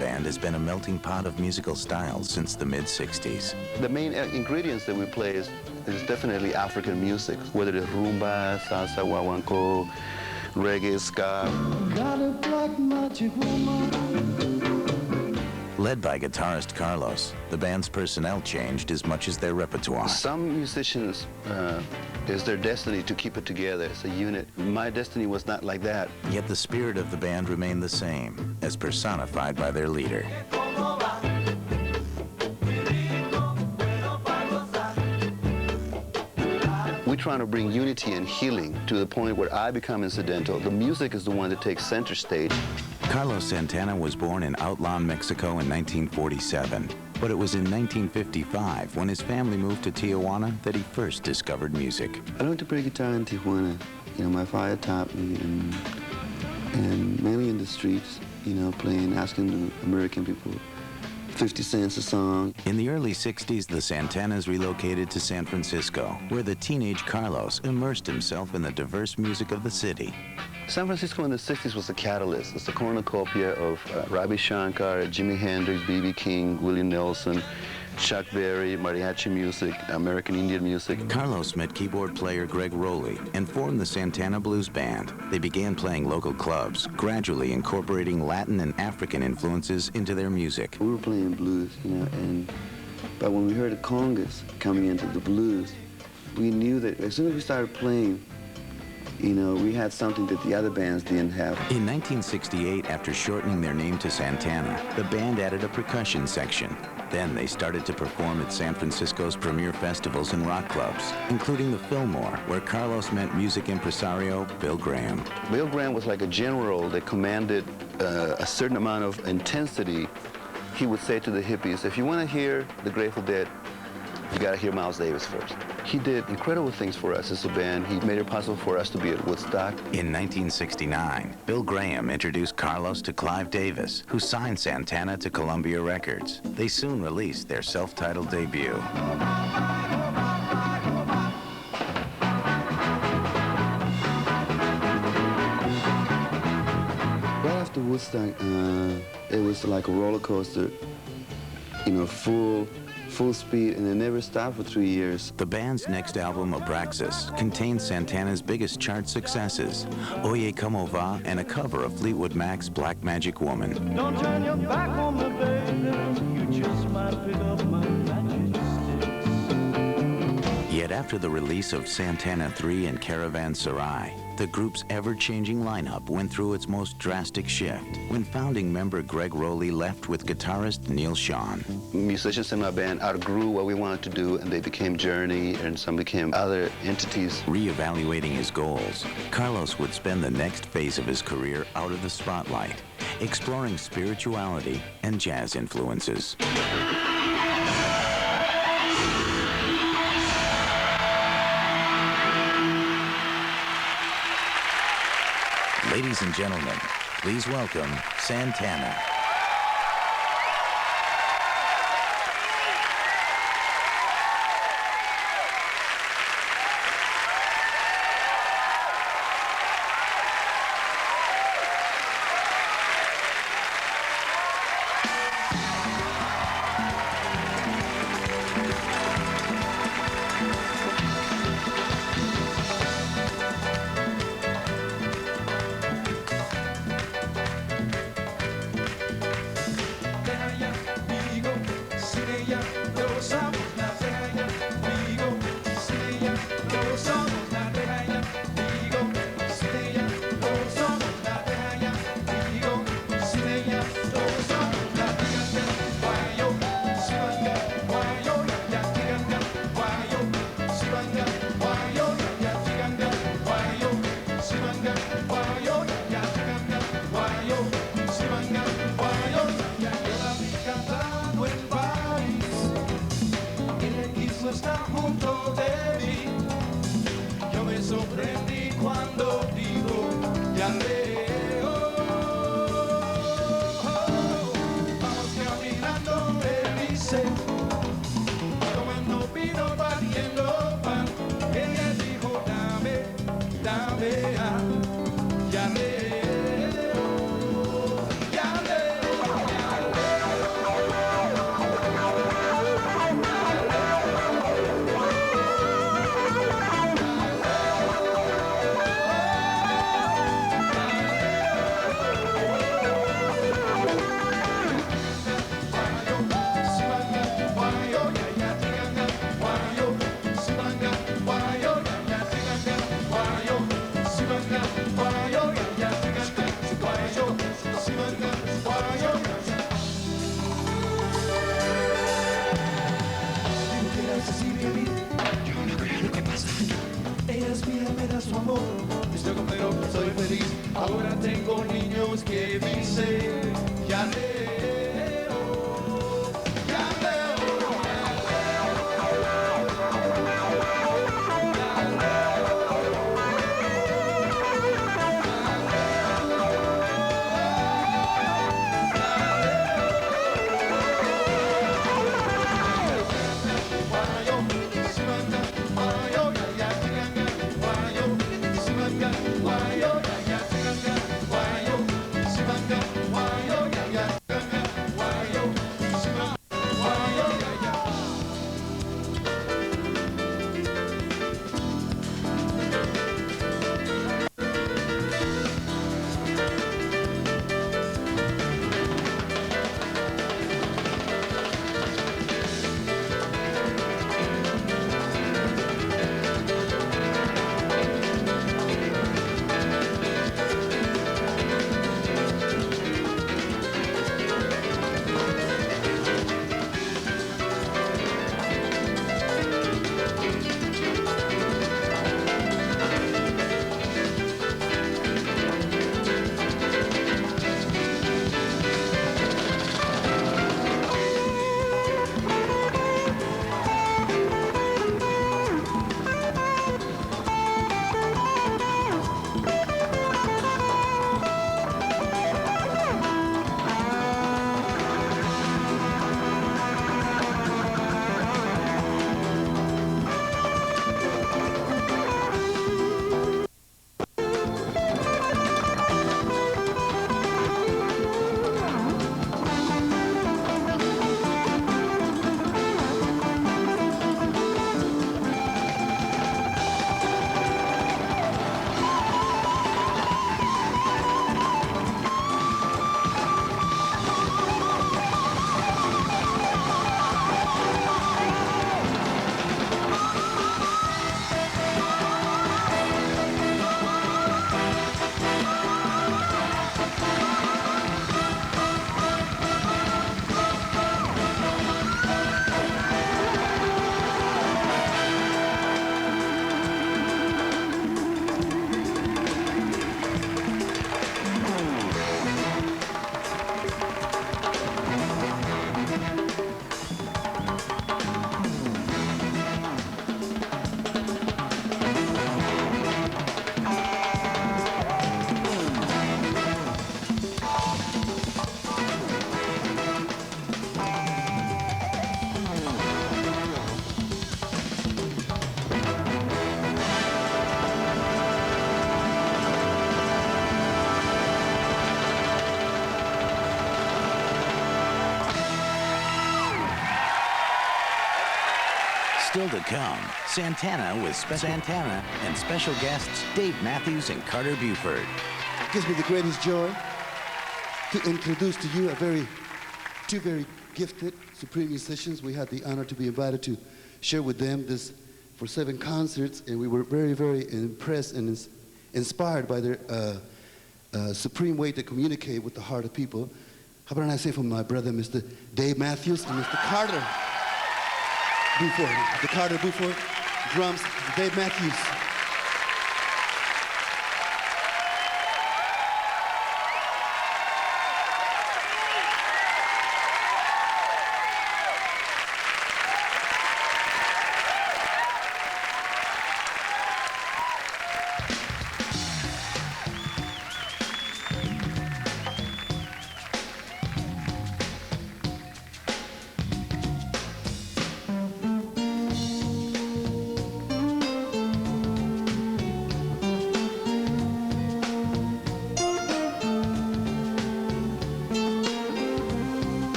band has been a melting pot of musical styles since the mid-60s. The main ingredients that we play is definitely African music, whether it's rumba, salsa, guaguancó, reggae, ska. Got a black magic woman. Led by guitarist Carlos, the band's personnel changed as much as their repertoire. Some musicians, it's their destiny to keep it together as a unit. My destiny was not like that. Yet the spirit of the band remained the same, as personified by their leader. We're trying to bring unity and healing to the point where I become incidental. The music is the one that takes center stage. Carlos Santana was born in Outlawn, Mexico in 1947, but it was in 1955, when his family moved to Tijuana, that he first discovered music. I learned to play guitar in Tijuana. You know, my father taught me, and mainly in the streets, you know, playing, asking the American people 50 cents a song. In the early 60s, the Santanas relocated to San Francisco, where the teenage Carlos immersed himself in the diverse music of the city. San Francisco in the 60s was a catalyst. It's a cornucopia of Ravi Shankar, Jimi Hendrix, B.B. King, Willie Nelson, Chuck Berry, mariachi music, American Indian music. Carlos met keyboard player Greg Rowley and formed the Santana Blues Band. They began playing local clubs, gradually incorporating Latin and African influences into their music. We were playing blues, you know, but when we heard the congas coming into the blues, we knew that as soon as we started playing, you know, we had something that the other bands didn't have. In 1968, after shortening their name to Santana, the band added a percussion section. Then they started to perform at San Francisco's premier festivals and rock clubs, including the Fillmore, where Carlos met music impresario Bill Graham. Bill Graham was like a general that commanded a certain amount of intensity. He would say to the hippies, if you want to hear the Grateful Dead, you got to hear Miles Davis first. He did incredible things for us as a band. He made it possible for us to be at Woodstock. In 1969, Bill Graham introduced Carlos to Clive Davis, who signed Santana to Columbia Records. They soon released their self-titled debut. Right after Woodstock, it was like a roller coaster, you know, full speed, and it never stopped for 3 years. The band's next album, Abraxas, contains Santana's biggest chart successes, Oye Como Va, and a cover of Fleetwood Mac's Black Magic Woman. Don't turn your back on me, baby. You just might pick up my magic sticks. Yet after the release of Santana 3 and Caravanserai, the group's ever-changing lineup went through its most drastic shift when founding member Greg Rowley left with guitarist Neil Sean. Musicians in my band outgrew what we wanted to do, and they became Journey, and some became other entities. Re-evaluating his goals, Carlos would spend the next phase of his career out of the spotlight, exploring spirituality and jazz influences. Ladies and gentlemen, please welcome Santana. Está junto de mí, yo me sorprendí cuando digo Yaleo. Vamos caminando, me dice, tomando vino, partiendo pan. Ella dijo, dame, dame, Yaleo, Yaleo, Yaleo. su amor, estoy completo, soy feliz. Ahora tengo niños que dicen, Yaleo, Yaleo. Still to come, Santana with Santana and special guests Dave Matthews and Carter Buford. It gives me the greatest joy to introduce to you two very gifted supreme musicians. We had the honor to be invited to share with them this for 7 concerts, and we were very, very impressed and inspired by their supreme way to communicate with the heart of people. How about I say from my brother, Mr. Dave Matthews and Mr. Carter Buford. Mr. Carter Buford, drums, Dave Matthews.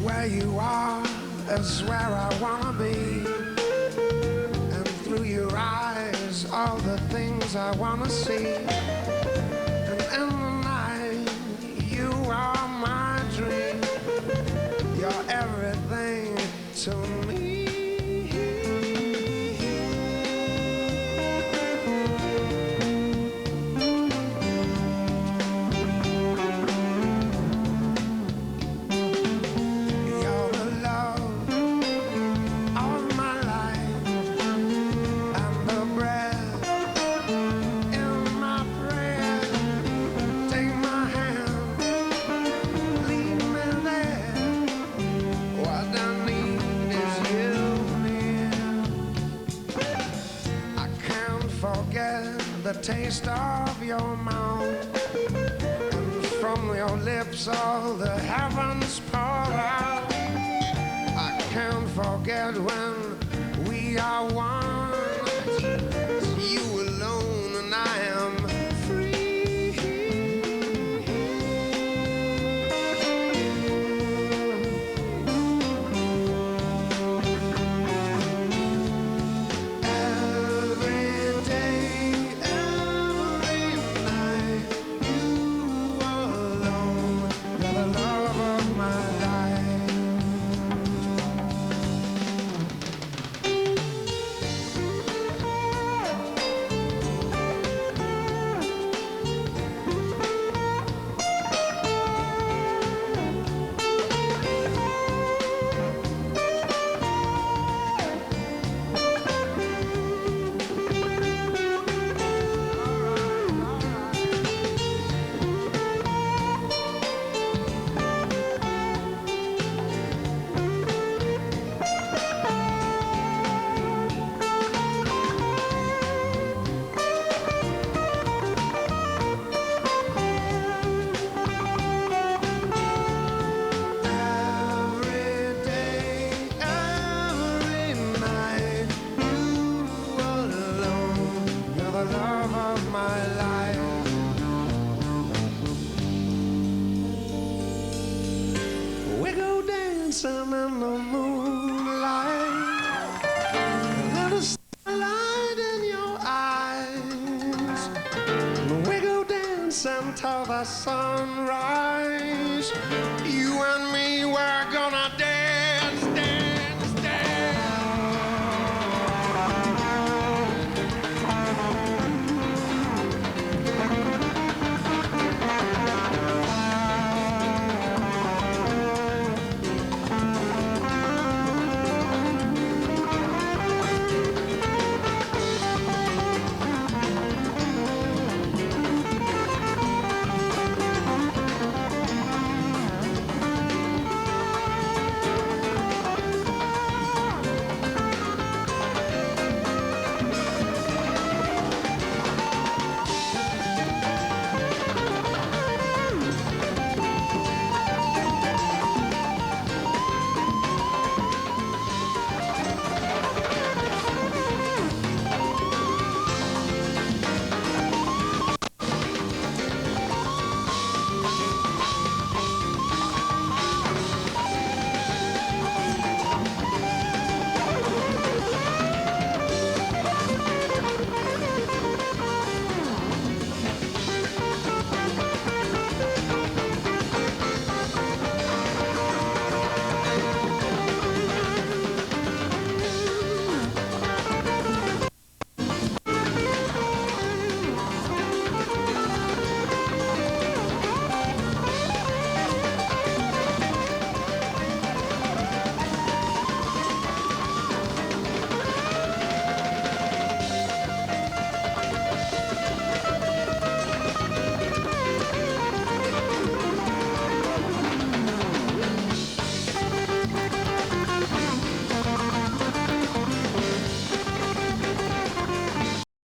Where you are is where I wanna be, and through your eyes all the things I wanna see. And in the night you are my dream, you're everything to me. the taste of your mouth, and from your lips all the heavens pour out. I can't forget when we are one. It's you alone and I am free. Every day, every night, you alone, you're the love of my life. Every day, every night, you alone, you're the love of my life. We go dancing in the moonlight, little starlight in your eyes. We go dancing till the sunrise. You and me, we're gonna dance